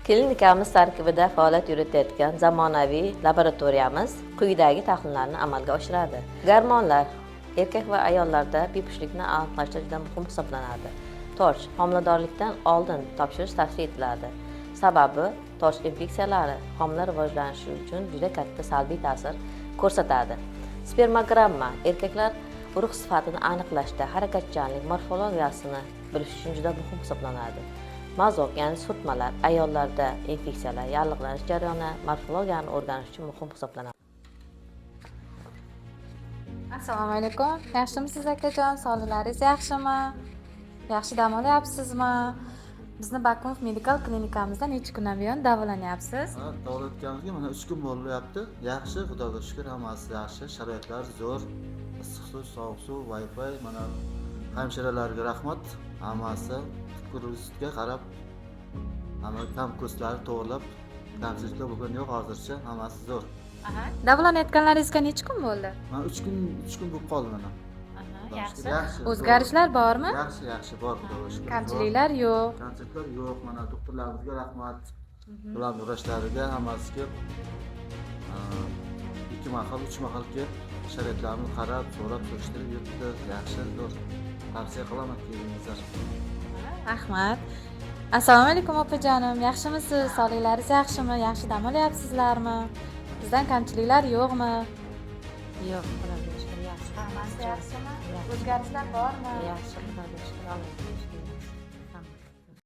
Klinikamiz tarkibida faoliyat yuritayotgan zamonaviy laboratoriyamiz quyidagi tahlillarni amalga oshiradi. Gormonlar erkak va ayollarda bepushtlikni aniqlashda juda muhim hisoblanadi. Torch homiladorlikdan oldin topshirish tavsiya etiladi. Sababi torch infeksiyalari homila rivojlanishi uchun juda katta salbiy ta'sir ko'rsatadi. Spermogramma erkaklar urug' sifatini aniqlashda harakatchanlik morfologiyasini bilish uchun juda muhim hisoblanadi. Mazok, ya'ni surtmalar ayollarda infeksiyalar, yallig'lanish jarayoni, morfologiyani o'rganish uchun muhim hisoblanadi. Assalomu alaykum. Yaxshimisiz akajon? Sog'liqlaringiz yaxshimi? Yaxshi dam olyapsizmi? Bizni Bakumov Medical klinikamizda necha kundan buyon davolanyapsiz? Ha, davolatganimizga mana 3 kun bo'lyapti. Yaxshi, Xudoga shukr, hammasi yaxshi. Sharoitlar zo'r. Issiq suv, sovuq suv, Wi-Fi, mana hamshiralarga rahmat. Hammasi fikr-ustga qarab, hamma kam kurslari to'g'rilab, kamchiliklar bo'lgan yo'q hozircha, hammasi zo'r. Davolanayotganlaringizga necha kun bo'ldi? Mana 3 kun bo'lib qoldi mana. Yaxshi. Yaxshi. O'zgarishlar bormi? Yaxshi, bor Xudoga shukr. Kamchiliklar yo'q. Kamchiliklar yo'q. Mana doktorlarimizga rahmat. Ularning urashlariga hammasiga 2 mahal, 3 mahal kelib, sharoitlarni qarab, so'rab, surishtirib yuribdi. Yaxshi, zo'r. Tavsiya qilaman kelingizlar. Rahmat. Assalomu alaykum opajonim. Yaxshimisiz? Sog'liqlaringiz yaxshimi? Yaxshi dam olyapsizlarmi? Bizdan kamchiliklar yo'qmi? Yo'q, Xudoga shukr, yaxshi. Hammasi yaxshimi? O'zgarishlar bormi? Yaxshi, Xudoga shukr.